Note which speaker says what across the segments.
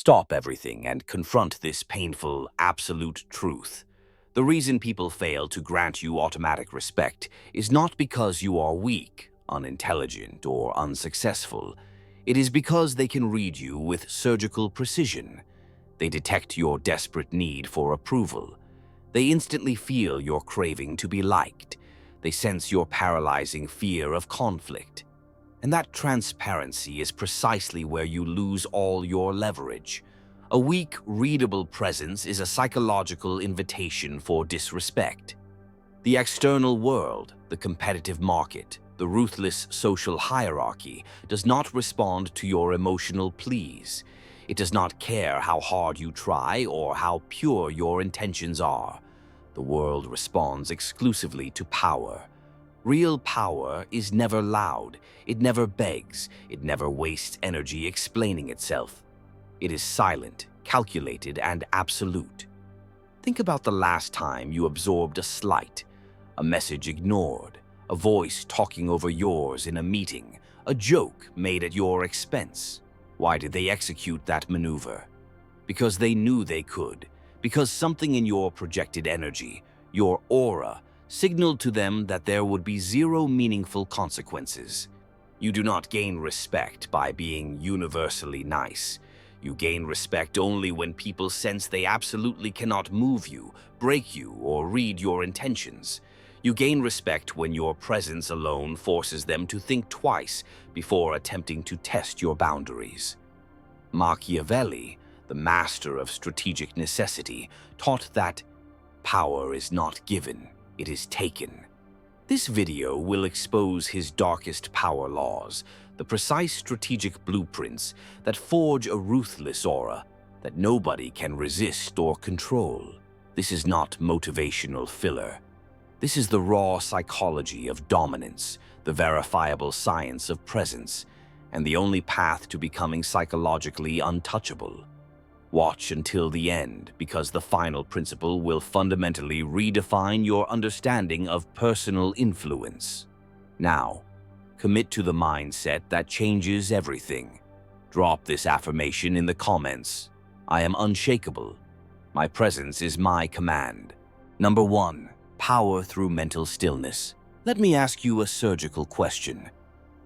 Speaker 1: Stop everything and confront this painful, absolute truth. The reason people fail to grant you automatic respect is not because you are weak, unintelligent, or unsuccessful. It is because they can read you with surgical precision. They detect your desperate need for approval. They instantly feel your craving to be liked. They sense your paralyzing fear of conflict. And that transparency is precisely where you lose all your leverage. A weak, readable presence is a psychological invitation for disrespect. The external world, the competitive market, the ruthless social hierarchy does not respond to your emotional pleas. It does not care how hard you try or how pure your intentions are. The world responds exclusively to power. Real power is never loud, it never begs, it never wastes energy explaining itself. It is silent, calculated, and absolute. Think about the last time you absorbed a slight, a message ignored, a voice talking over yours in a meeting, a joke made at your expense. Why did they execute that maneuver? Because they knew they could, because something in your projected energy, your aura, signaled to them that there would be zero meaningful consequences. You do not gain respect by being universally nice. You gain respect only when people sense they absolutely cannot move you, break you, or read your intentions. You gain respect when your presence alone forces them to think twice before attempting to test your boundaries. Machiavelli, the master of strategic necessity, taught that power is not given, it is taken. This video will expose his darkest power laws, the precise strategic blueprints that forge a ruthless aura that nobody can resist or control. This is not motivational filler. This is the raw psychology of dominance, the verifiable science of presence, and the only path to becoming psychologically untouchable. Watch until the end, because the final principle will fundamentally redefine your understanding of personal influence. Now, commit to the mindset that changes everything. Drop this affirmation in the comments. I am unshakable. My presence is my command. Number 1. Power through mental stillness. Let me ask you a surgical question.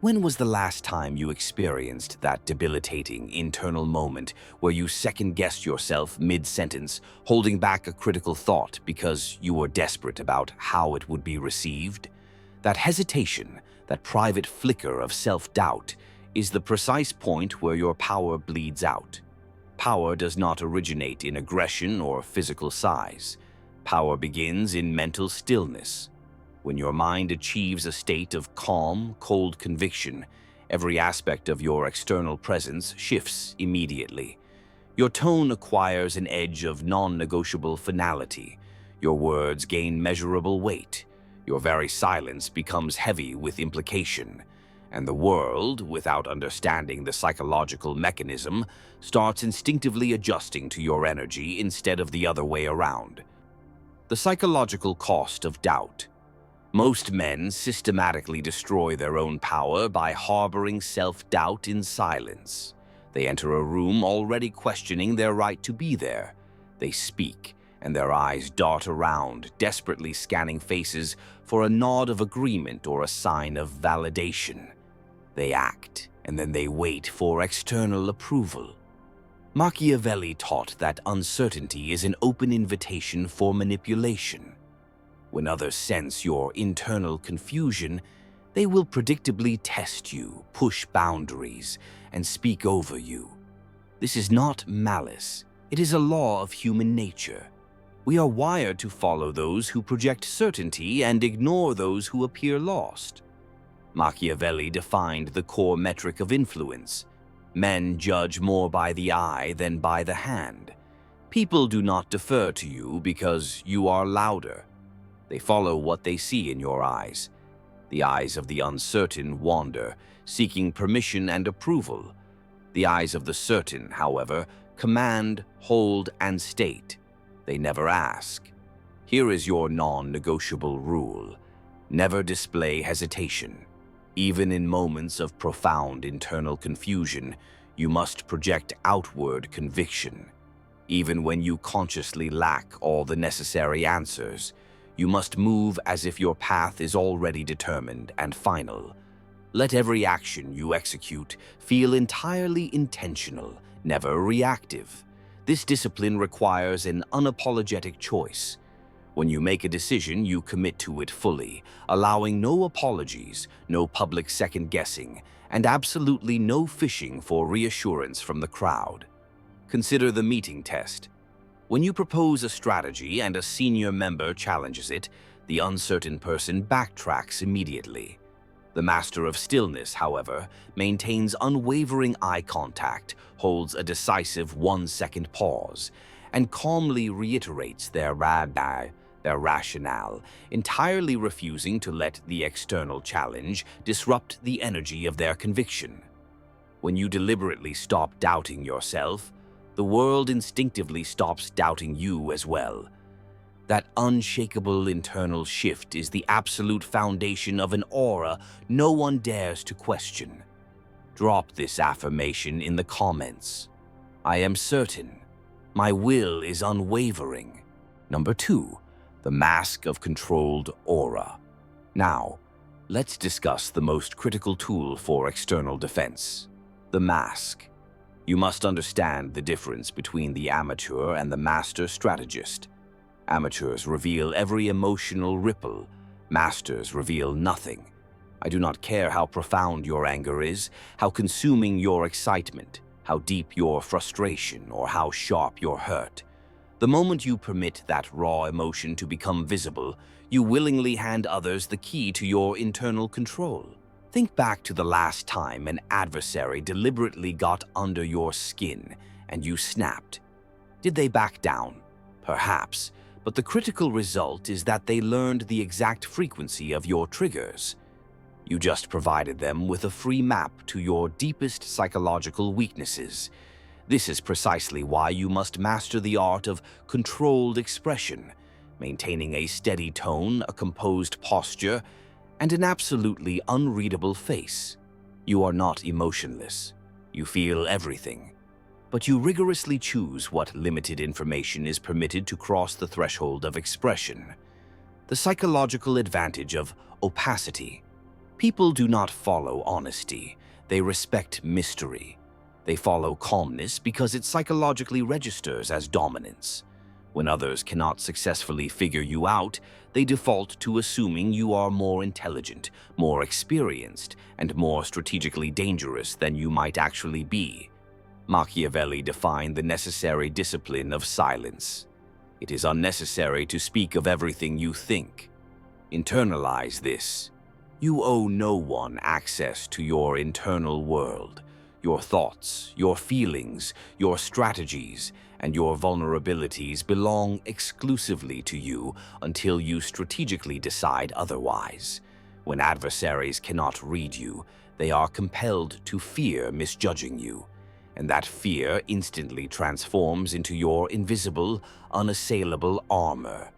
Speaker 1: When was the last time you experienced that debilitating internal moment where you second-guessed yourself mid-sentence, holding back a critical thought because you were desperate about how it would be received? That hesitation, that private flicker of self-doubt, is the precise point where your power bleeds out. Power does not originate in aggression or physical size. Power begins in mental stillness. When your mind achieves a state of calm, cold conviction, every aspect of your external presence shifts immediately. Your tone acquires an edge of non-negotiable finality. Your words gain measurable weight. Your very silence becomes heavy with implication. And the world, without understanding the psychological mechanism, starts instinctively adjusting to your energy instead of the other way around. The psychological cost of doubt. Most men systematically destroy their own power by harboring self-doubt in silence. They enter a room already questioning their right to be there. They speak, and their eyes dart around, desperately scanning faces for a nod of agreement or a sign of validation. They act, and then they wait for external approval. Machiavelli taught that uncertainty is an open invitation for manipulation. When others sense your internal confusion, they will predictably test you, push boundaries, and speak over you. This is not malice. It is a law of human nature. We are wired to follow those who project certainty and ignore those who appear lost. Machiavelli defined the core metric of influence. Men judge more by the eye than by the hand. People do not defer to you because you are louder. They follow what they see in your eyes. The eyes of the uncertain wander, seeking permission and approval. The eyes of the certain, however, command, hold, and state. They never ask. Here is your non-negotiable rule. Never display hesitation. Even in moments of profound internal confusion, You must project outward conviction. Even when you consciously lack all the necessary answers, you must move as if your path is already determined and final. Let every action you execute feel entirely intentional, never reactive. This discipline requires an unapologetic choice. When you make a decision, you commit to it fully, allowing no apologies, no public second-guessing, and absolutely no fishing for reassurance from the crowd. Consider the meeting test. When you propose a strategy and a senior member challenges it, the uncertain person backtracks immediately. The master of stillness, however, maintains unwavering eye contact, holds a decisive 1-second pause, and calmly reiterates their rationale, entirely refusing to let the external challenge disrupt the energy of their conviction. When you deliberately stop doubting yourself, the world instinctively stops doubting you as well. That unshakable internal shift is the absolute foundation of an aura no one dares to question. Drop this affirmation in the comments. I am certain. My will is unwavering. Number 2, the mask of controlled aura. Now, let's discuss the most critical tool for external defense, the mask. You must understand the difference between the amateur and the master strategist. Amateurs reveal every emotional ripple. Masters reveal nothing. I do not care how profound your anger is, how consuming your excitement, how deep your frustration, or how sharp your hurt. The moment you permit that raw emotion to become visible, you willingly hand others the key to your internal control. Think back to the last time an adversary deliberately got under your skin and you snapped. Did they back down? Perhaps, but the critical result is that they learned the exact frequency of your triggers. You just provided them with a free map to your deepest psychological weaknesses. This is precisely why you must master the art of controlled expression, maintaining a steady tone, a composed posture, and an absolutely unreadable face. You are not emotionless. You feel everything. But you rigorously choose what limited information is permitted to cross the threshold of expression. The psychological advantage of opacity. People do not follow honesty. They respect mystery. They follow calmness because it psychologically registers as dominance. When others cannot successfully figure you out, they default to assuming you are more intelligent, more experienced, and more strategically dangerous than you might actually be. Machiavelli defined the necessary discipline of silence. It is unnecessary to speak of everything you think. Internalize this. You owe no one access to your internal world. Your thoughts, your feelings, your strategies, and your vulnerabilities belong exclusively to you until you strategically decide otherwise. When adversaries cannot read you, they are compelled to fear misjudging you, and that fear instantly transforms into your invisible, unassailable armor.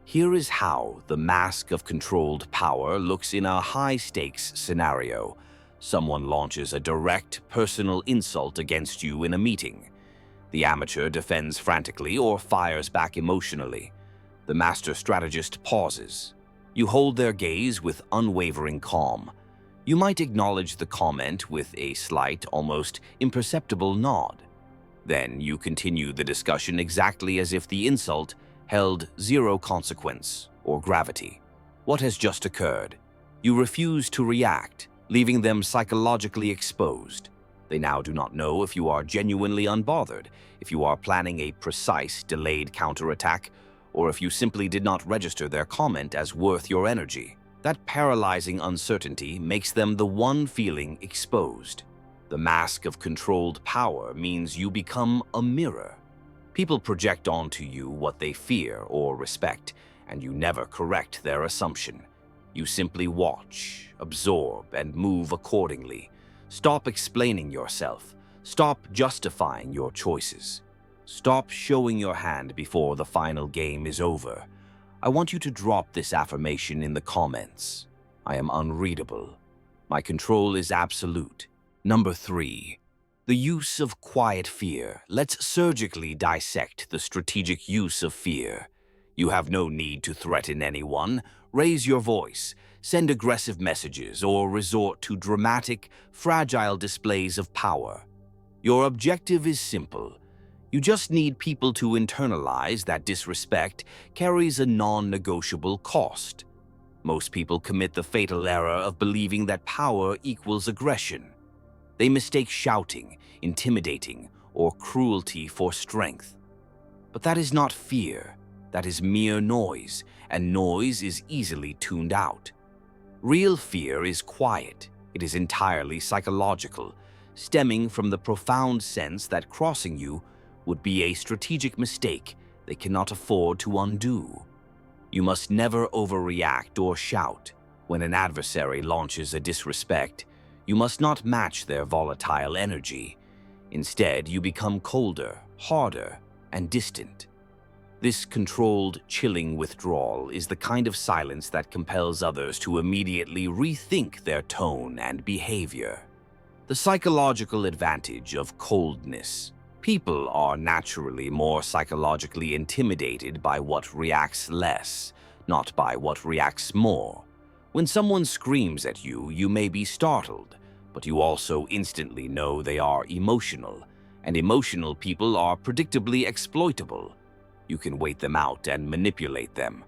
Speaker 1: Here is how the mask of controlled power looks in a high-stakes scenario. Someone launches a direct, personal insult against you in a meeting. The amateur defends frantically or fires back emotionally. The master strategist pauses. You hold their gaze with unwavering calm. You might acknowledge the comment with a slight, almost imperceptible nod. Then you continue the discussion exactly as if the insult held zero consequence or gravity. What has just occurred? You refuse to react, leaving them psychologically exposed. They now do not know if you are genuinely unbothered, if you are planning a precise, delayed counterattack, or if you simply did not register their comment as worth your energy. That paralyzing uncertainty makes them the one feeling exposed. The mask of controlled power means you become a mirror. People project onto you what they fear or respect, and you never correct their assumption. You simply watch, absorb, and move accordingly. Stop explaining yourself. Stop justifying your choices. Stop showing your hand before the final game is over. I want you to drop this affirmation in the comments. I am unreadable. My control is absolute. Number 3. The use of quiet fear. Let's surgically dissect the strategic use of fear. You have no need to threaten anyone, raise your voice, send aggressive messages, or resort to dramatic, fragile displays of power. Your objective is simple. You just need people to internalize that disrespect carries a non-negotiable cost. Most people commit the fatal error of believing that power equals aggression. They mistake shouting, intimidating, or cruelty for strength. But that is not fear. That is mere noise, and noise is easily tuned out. Real fear is quiet. It is entirely psychological, stemming from the profound sense that crossing you would be a strategic mistake they cannot afford to undo. You must never overreact or shout. When an adversary launches a disrespect, you must not match their volatile energy. Instead, you become colder, harder, and distant. This controlled, chilling withdrawal is the kind of silence that compels others to immediately rethink their tone and behavior. The psychological advantage of coldness. People are naturally more psychologically intimidated by what reacts less, not by what reacts more. When someone screams at you, you may be startled, but you also instantly know they are emotional, and emotional people are predictably exploitable. You can wait them out and manipulate them.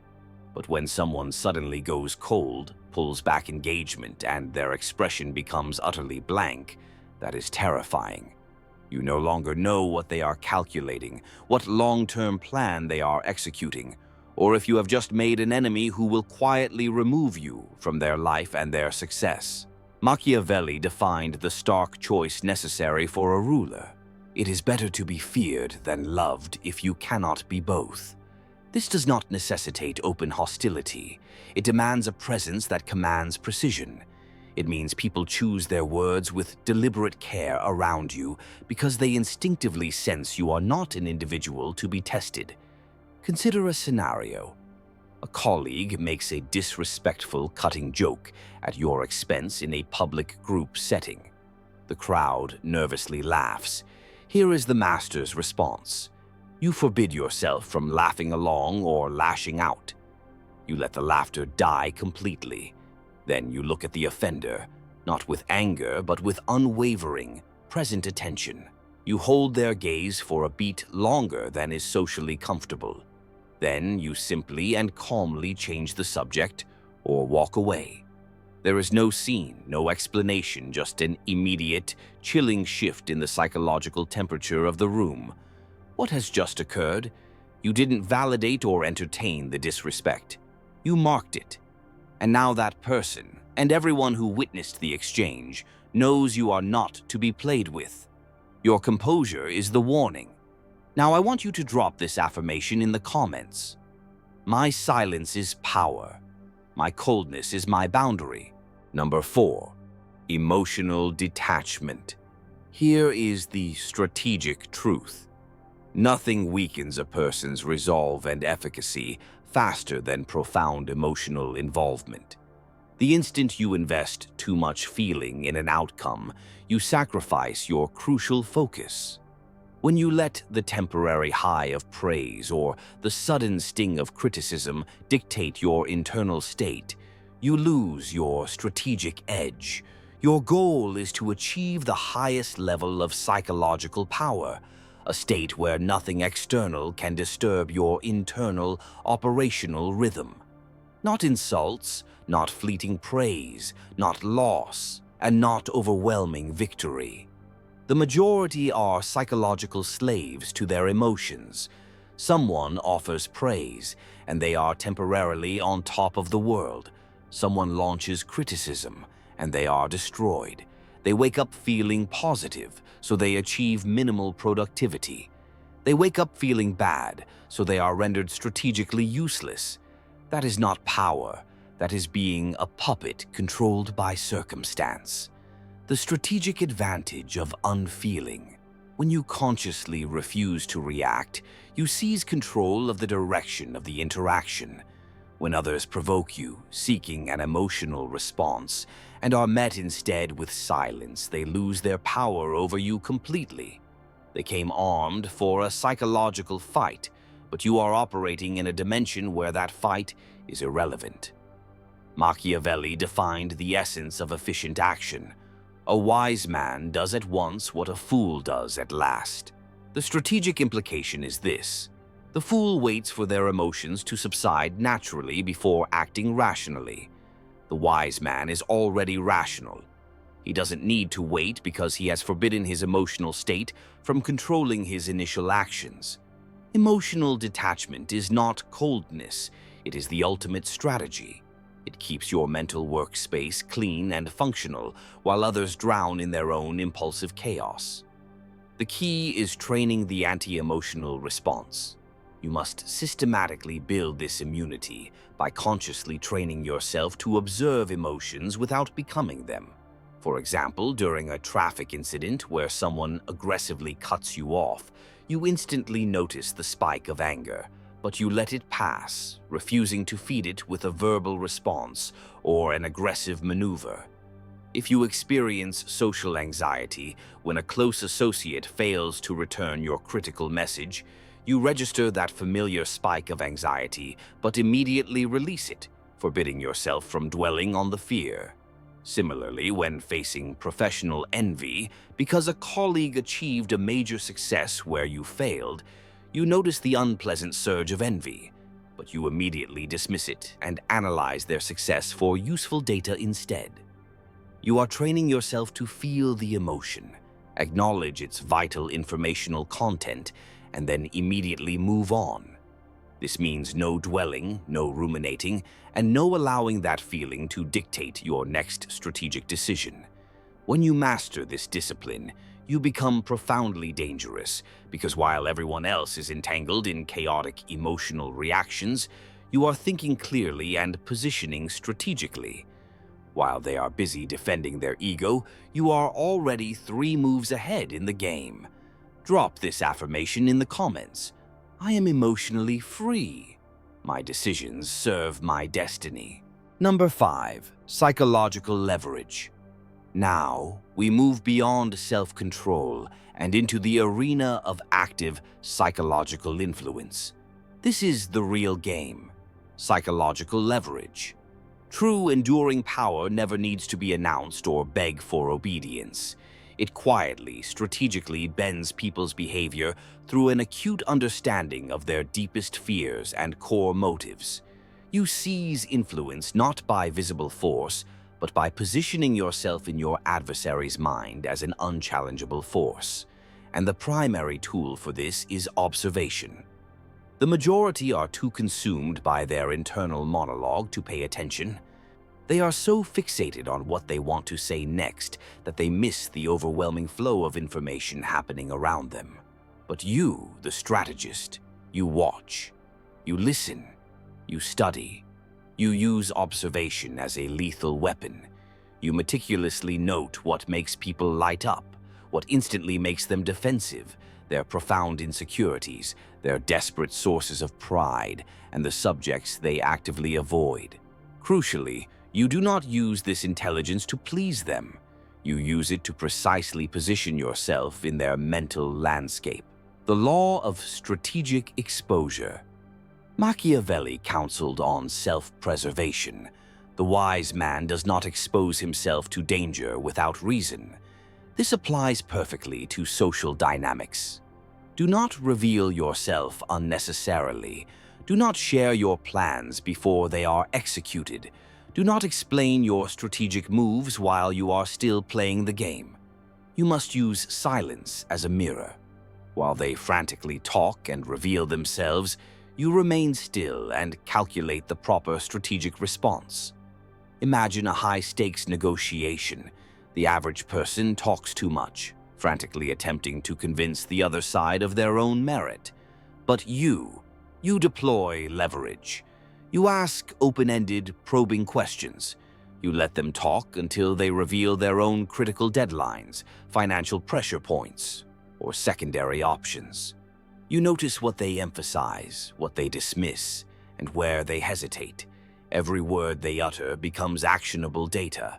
Speaker 1: But when someone suddenly goes cold, pulls back engagement, and their expression becomes utterly blank, that is terrifying. You no longer know what they are calculating, what long-term plan they are executing, or if you have just made an enemy who will quietly remove you from their life and their success. Machiavelli defined the stark choice necessary for a ruler. It is better to be feared than loved if you cannot be both. This does not necessitate open hostility. It demands a presence that commands precision. It means people choose their words with deliberate care around you because they instinctively sense you are not an individual to be tested. Consider a scenario. A colleague makes a disrespectful, cutting joke at your expense in a public group setting. The crowd nervously laughs. Here is the master's response. You forbid yourself from laughing along or lashing out. You let the laughter die completely. Then you look at the offender, not with anger, but with unwavering, present attention. You hold their gaze for a beat longer than is socially comfortable. Then you simply and calmly change the subject or walk away. There is no scene, no explanation, just an immediate, chilling shift in the psychological temperature of the room. What has just occurred? You didn't validate or entertain the disrespect. You marked it. And now that person, and everyone who witnessed the exchange, knows you are not to be played with. Your composure is the warning. Now I want you to drop this affirmation in the comments. My silence is power. My coldness is my boundary. Number 4, emotional detachment. Here is the strategic truth. Nothing weakens a person's resolve and efficacy faster than profound emotional involvement. The instant you invest too much feeling in an outcome, you sacrifice your crucial focus. When you let the temporary high of praise or the sudden sting of criticism dictate your internal state, you lose your strategic edge. Your goal is to achieve the highest level of psychological power, a state where nothing external can disturb your internal operational rhythm. Not insults, not fleeting praise, not loss, and not overwhelming victory. The majority are psychological slaves to their emotions. Someone offers praise, and they are temporarily on top of the world. Someone launches criticism, and they are destroyed. They wake up feeling positive, so they achieve minimal productivity. They wake up feeling bad, so they are rendered strategically useless. That is not power. That is being a puppet controlled by circumstance. The strategic advantage of unfeeling. When you consciously refuse to react, you seize control of the direction of the interaction. When others provoke you, seeking an emotional response, and are met instead with silence, they lose their power over you completely. They came armed for a psychological fight, but you are operating in a dimension where that fight is irrelevant. Machiavelli defined the essence of efficient action. A wise man does at once what a fool does at last. The strategic implication is this: the fool waits for their emotions to subside naturally before acting rationally. The wise man is already rational. He doesn't need to wait because he has forbidden his emotional state from controlling his initial actions. Emotional detachment is not coldness, it is the ultimate strategy. It keeps your mental workspace clean and functional while others drown in their own impulsive chaos. The key is training the anti-emotional response. You must systematically build this immunity by consciously training yourself to observe emotions without becoming them. For example, during a traffic incident where someone aggressively cuts you off, you instantly notice the spike of anger, but you let it pass, refusing to feed it with a verbal response or an aggressive maneuver. If you experience social anxiety when a close associate fails to return your critical message, you register that familiar spike of anxiety, but immediately release it, forbidding yourself from dwelling on the fear. Similarly, when facing professional envy because a colleague achieved a major success where you failed, you notice the unpleasant surge of envy, but you immediately dismiss it and analyze their success for useful data instead. You are training yourself to feel the emotion, acknowledge its vital informational content, and then immediately move on. This means no dwelling, no ruminating, and no allowing that feeling to dictate your next strategic decision. When you master this discipline, you become profoundly dangerous, because while everyone else is entangled in chaotic emotional reactions, you are thinking clearly and positioning strategically. While they are busy defending their ego, you are already 3 moves ahead in the game. Drop this affirmation in the comments. I am emotionally free. My decisions serve my destiny. Number 5. Psychological leverage. Now, we move beyond self-control and into the arena of active psychological influence. This is the real game: psychological leverage. True enduring power never needs to be announced or beg for obedience. It quietly, strategically bends people's behavior through an acute understanding of their deepest fears and core motives. You seize influence not by visible force, but by positioning yourself in your adversary's mind as an unchallengeable force. And the primary tool for this is observation. The majority are too consumed by their internal monologue to pay attention. They are so fixated on what they want to say next that they miss the overwhelming flow of information happening around them. But you, the strategist, you watch, you listen, you study. You use observation as a lethal weapon. You meticulously note what makes people light up, what instantly makes them defensive, their profound insecurities, their desperate sources of pride, and the subjects they actively avoid. Crucially, you do not use this intelligence to please them. You use it to precisely position yourself in their mental landscape. The law of strategic exposure. Machiavelli counseled on self-preservation. The wise man does not expose himself to danger without reason. This applies perfectly to social dynamics. Do not reveal yourself unnecessarily. Do not share your plans before they are executed. Do not explain your strategic moves while you are still playing the game. You must use silence as a mirror. While they frantically talk and reveal themselves, you remain still and calculate the proper strategic response. Imagine a high-stakes negotiation. The average person talks too much, frantically attempting to convince the other side of their own merit. But you deploy leverage. You ask open-ended, probing questions. You let them talk until they reveal their own critical deadlines, financial pressure points, or secondary options. You notice what they emphasize, what they dismiss, and where they hesitate. Every word they utter becomes actionable data.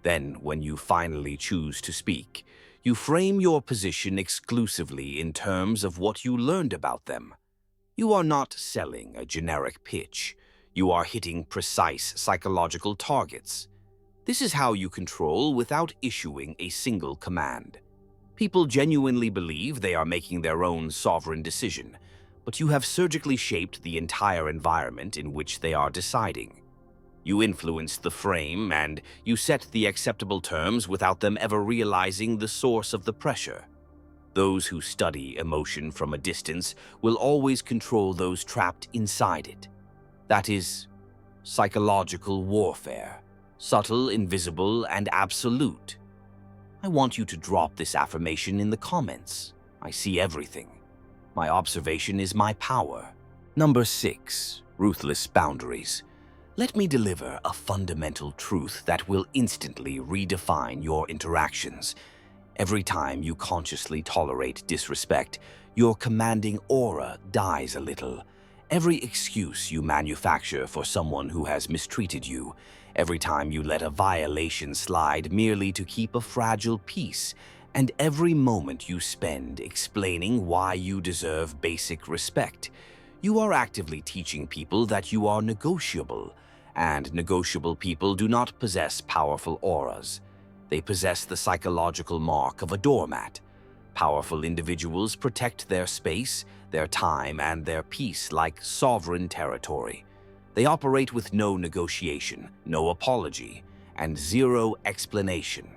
Speaker 1: Then, when you finally choose to speak, you frame your position exclusively in terms of what you learned about them. You are not selling a generic pitch. You are hitting precise psychological targets. This is how you control without issuing a single command. People genuinely believe they are making their own sovereign decision, but you have surgically shaped the entire environment in which they are deciding. You influence the frame and you set the acceptable terms without them ever realizing the source of the pressure. Those who study emotion from a distance will always control those trapped inside it. That is psychological warfare, subtle, invisible, and absolute. I want you to drop this affirmation in the comments. I see everything. My observation is my power. Number 6, ruthless boundaries. Let me deliver a fundamental truth that will instantly redefine your interactions. Every time you consciously tolerate disrespect, your commanding aura dies a little. Every excuse you manufacture for someone who has mistreated you, every time you let a violation slide merely to keep a fragile peace, and every moment you spend explaining why you deserve basic respect, you are actively teaching people that you are negotiable, and negotiable people do not possess powerful auras. They possess the psychological mark of a doormat. Powerful individuals protect their space, their time, and their peace like sovereign territory. They operate with no negotiation, no apology, and zero explanation.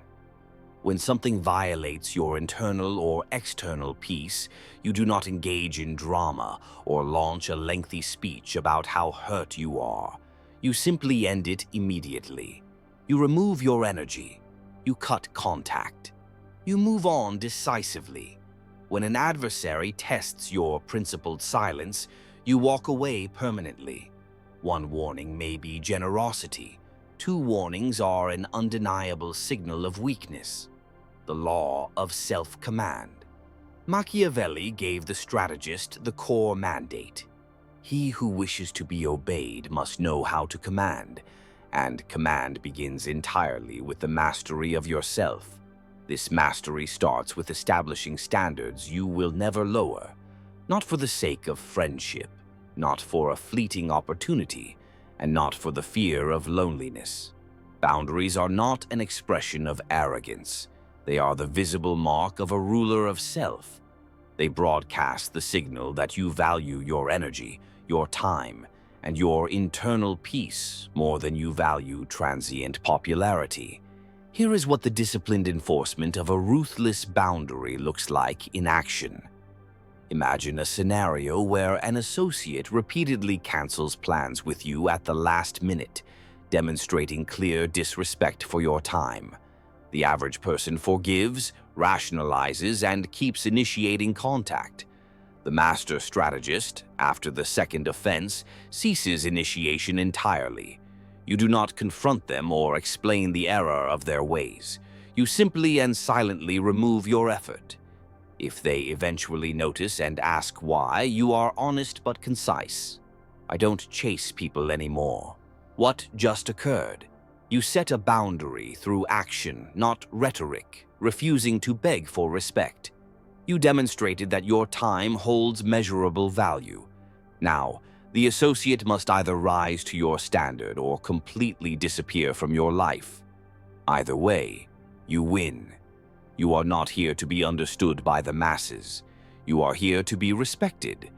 Speaker 1: When something violates your internal or external peace, you do not engage in drama or launch a lengthy speech about how hurt you are. You simply end it immediately. You remove your energy. You cut contact. You move on decisively. When an adversary tests your principled silence, you walk away permanently. One warning may be generosity. 2 warnings are an undeniable signal of weakness. The law of self-command. Machiavelli gave the strategist the core mandate. He who wishes to be obeyed must know how to command, and command begins entirely with the mastery of yourself. This mastery starts with establishing standards you will never lower, not for the sake of friendship, not for a fleeting opportunity, and not for the fear of loneliness. Boundaries are not an expression of arrogance. They are the visible mark of a ruler of self. They broadcast the signal that you value your energy, your time, and your internal peace more than you value transient popularity. Here is what the disciplined enforcement of a ruthless boundary looks like in action. Imagine a scenario where an associate repeatedly cancels plans with you at the last minute, demonstrating clear disrespect for your time. The average person forgives, rationalizes, and keeps initiating contact. The master strategist, after the second offense, ceases initiation entirely. You do not confront them or explain the error of their ways. You simply and silently remove your effort. If they eventually notice and ask why, you are honest but concise. I don't chase people anymore. What just occurred? You set a boundary through action, not rhetoric, refusing to beg for respect. You demonstrated that your time holds measurable value. Now, the associate must either rise to your standard or completely disappear from your life. Either way, you win. You are not here to be understood by the masses. You are here to be respected.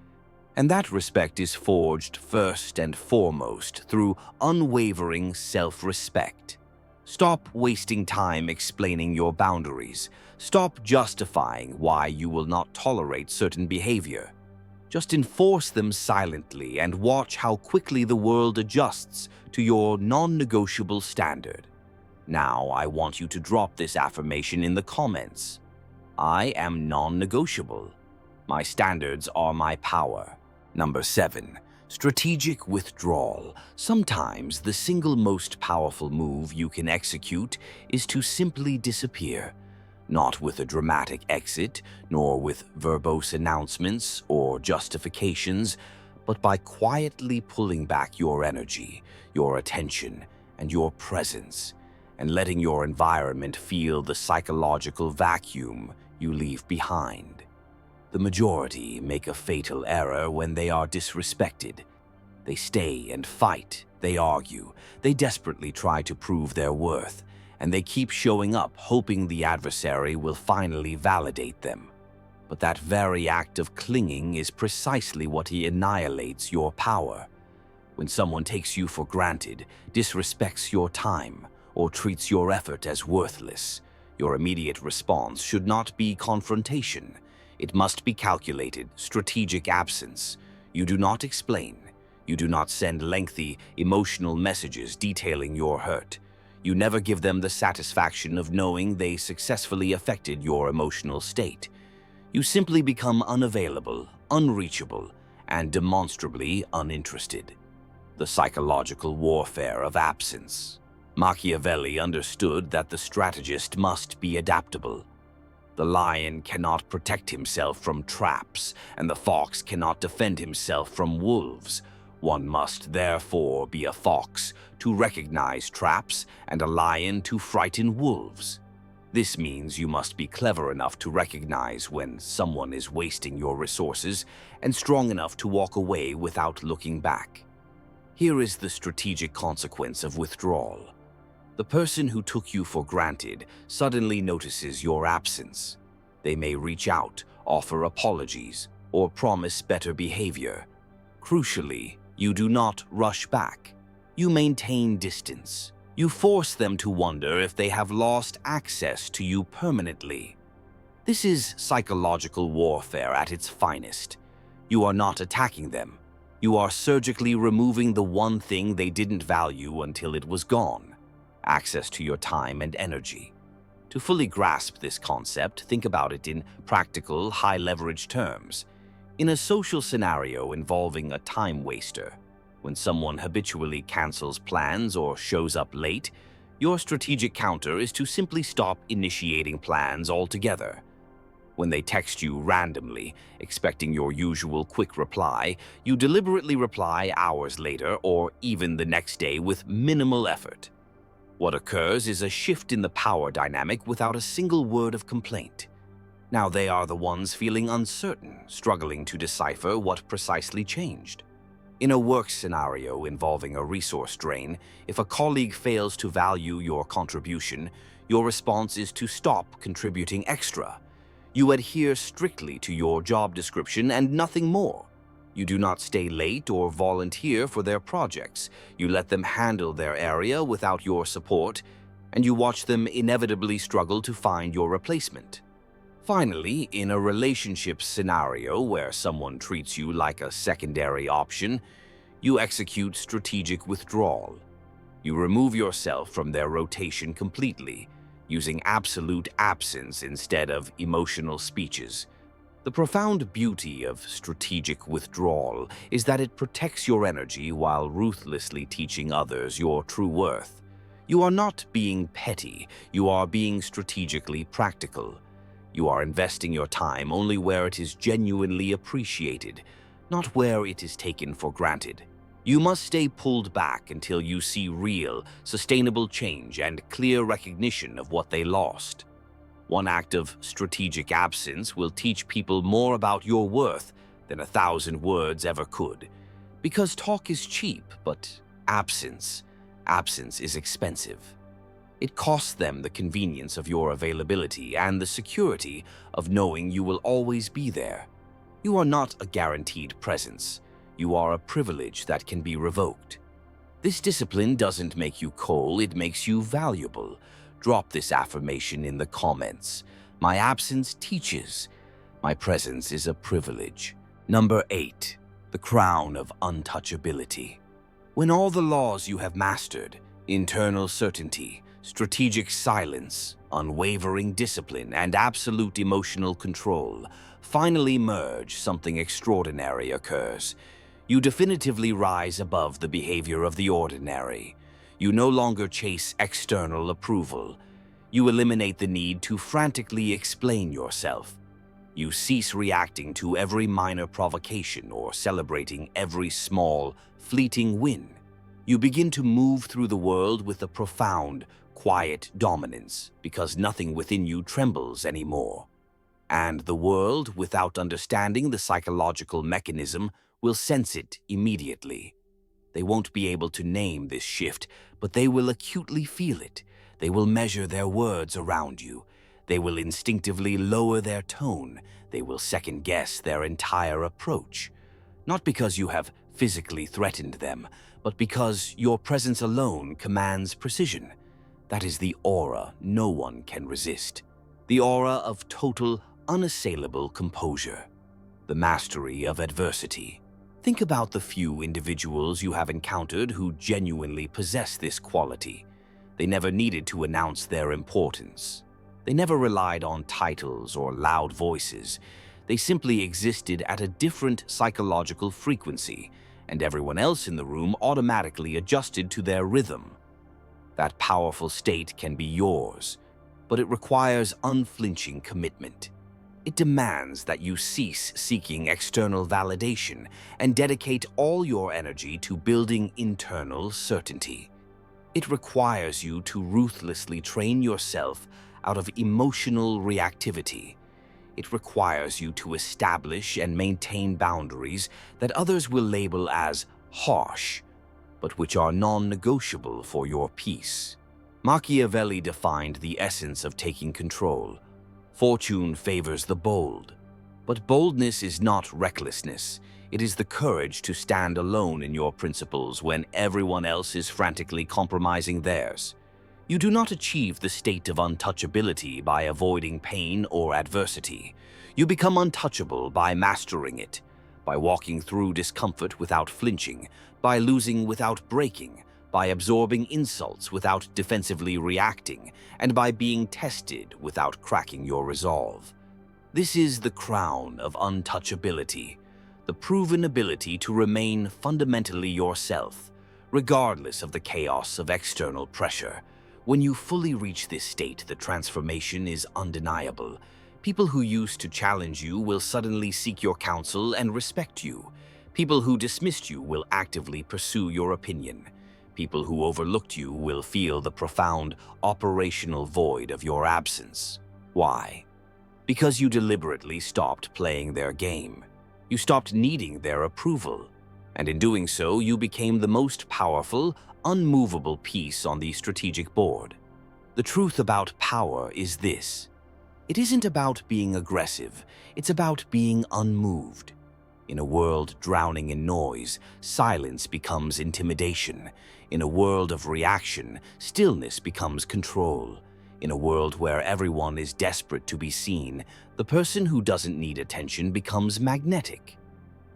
Speaker 1: And that respect is forged first and foremost through unwavering self-respect. Stop wasting time explaining your boundaries. Stop justifying why you will not tolerate certain behavior. Just enforce them silently and watch how quickly the world adjusts to your non-negotiable standard. Now, I want you to drop this affirmation in the comments. I am non-negotiable. My standards are my power. Number 7. Strategic withdrawal. Sometimes the single most powerful move you can execute is to simply disappear. Not with a dramatic exit, nor with verbose announcements or justifications, but by quietly pulling back your energy, your attention, and your presence, and letting your environment feel the psychological vacuum you leave behind. The majority make a fatal error when they are disrespected. They stay and fight, they argue, they desperately try to prove their worth, and they keep showing up hoping the adversary will finally validate them. But that very act of clinging is precisely what annihilates your power. When someone takes you for granted, disrespects your time, or treats your effort as worthless, your immediate response should not be confrontation. It must be calculated, strategic absence. You do not explain. You do not send lengthy, emotional messages detailing your hurt. You never give them the satisfaction of knowing they successfully affected your emotional state. You simply become unavailable, unreachable, and demonstrably uninterested. The psychological warfare of absence. Machiavelli understood that the strategist must be adaptable. The lion cannot protect himself from traps, and the fox cannot defend himself from wolves. One must therefore be a fox to recognize traps and a lion to frighten wolves. This means you must be clever enough to recognize when someone is wasting your resources and strong enough to walk away without looking back. Here is the strategic consequence of withdrawal. The person who took you for granted suddenly notices your absence. They may reach out, offer apologies, or promise better behavior. Crucially, you do not rush back. You maintain distance. You force them to wonder if they have lost access to you permanently. This is psychological warfare at its finest. You are not attacking them. You are surgically removing the one thing they didn't value until it was gone: access to your time and energy. To fully grasp this concept, think about it in practical, high-leverage terms. In a social scenario involving a time waster, when someone habitually cancels plans or shows up late, your strategic counter is to simply stop initiating plans altogether. When they text you randomly, expecting your usual quick reply, you deliberately reply hours later or even the next day with minimal effort. What occurs is a shift in the power dynamic without a single word of complaint. Now they are the ones feeling uncertain, struggling to decipher what precisely changed. In a work scenario involving a resource drain, if a colleague fails to value your contribution, your response is to stop contributing extra. You adhere strictly to your job description and nothing more. You do not stay late or volunteer for their projects. You let them handle their area without your support, and you watch them inevitably struggle to find your replacement. Finally, in a relationship scenario where someone treats you like a secondary option, you execute strategic withdrawal. You remove yourself from their rotation completely, using absolute absence instead of emotional speeches. The profound beauty of strategic withdrawal is that it protects your energy while ruthlessly teaching others your true worth. You are not being petty, you are being strategically practical. You are investing your time only where it is genuinely appreciated, not where it is taken for granted. You must stay pulled back until you see real, sustainable change and clear recognition of what they lost. One act of strategic absence will teach people more about your worth than 1,000 words ever could. Because talk is cheap, but absence is expensive. It costs them the convenience of your availability and the security of knowing you will always be there. You are not a guaranteed presence. You are a privilege that can be revoked. This discipline doesn't make you cold, it makes you valuable. Drop this affirmation in the comments. My absence teaches. My presence is a privilege. Number 8. The crown of untouchability. When all the laws you have mastered, internal certainty, strategic silence, unwavering discipline, and absolute emotional control finally merge, something extraordinary occurs. You definitively rise above the behavior of the ordinary. You no longer chase external approval. You eliminate the need to frantically explain yourself. You cease reacting to every minor provocation or celebrating every small, fleeting win. You begin to move through the world with a profound, quiet dominance because nothing within you trembles anymore. And the world, without understanding the psychological mechanism, will sense it immediately. They won't be able to name this shift, but they will acutely feel it. They will measure their words around you. They will instinctively lower their tone. They will second-guess their entire approach. Not because you have physically threatened them, but because your presence alone commands precision. That is the aura no one can resist. The aura of total, unassailable composure. The mastery of adversity. Think about the few individuals you have encountered who genuinely possess this quality. They never needed to announce their importance. They never relied on titles or loud voices. They simply existed at a different psychological frequency, and everyone else in the room automatically adjusted to their rhythm. That powerful state can be yours, but it requires unflinching commitment. It demands that you cease seeking external validation and dedicate all your energy to building internal certainty. It requires you to ruthlessly train yourself out of emotional reactivity. It requires you to establish and maintain boundaries that others will label as harsh, but which are non-negotiable for your peace. Machiavelli defined the essence of taking control. Fortune favors the bold. But boldness is not recklessness. It is the courage to stand alone in your principles when everyone else is frantically compromising theirs. You do not achieve the state of untouchability by avoiding pain or adversity. You become untouchable by mastering it, by walking through discomfort without flinching, by losing without breaking, by absorbing insults without defensively reacting, and by being tested without cracking your resolve. This is the crown of untouchability, the proven ability to remain fundamentally yourself, regardless of the chaos of external pressure. When you fully reach this state, the transformation is undeniable. People who used to challenge you will suddenly seek your counsel and respect you. People who dismissed you will actively pursue your opinion. People who overlooked you will feel the profound operational void of your absence. Why? Because you deliberately stopped playing their game. You stopped needing their approval. And in doing so, you became the most powerful, unmovable piece on the strategic board. The truth about power is this. It isn't about being aggressive, it's about being unmoved. In a world drowning in noise, silence becomes intimidation. In a world of reaction, stillness becomes control. In a world where everyone is desperate to be seen, the person who doesn't need attention becomes magnetic.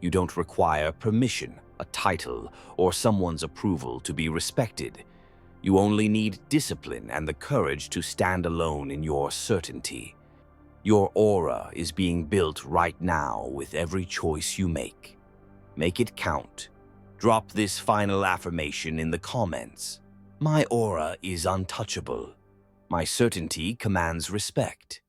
Speaker 1: You don't require permission, a title, or someone's approval to be respected. You only need discipline and the courage to stand alone in your certainty. Your aura is being built right now with every choice you make. Make it count. Drop this final affirmation in the comments. My aura is untouchable. My certainty commands respect.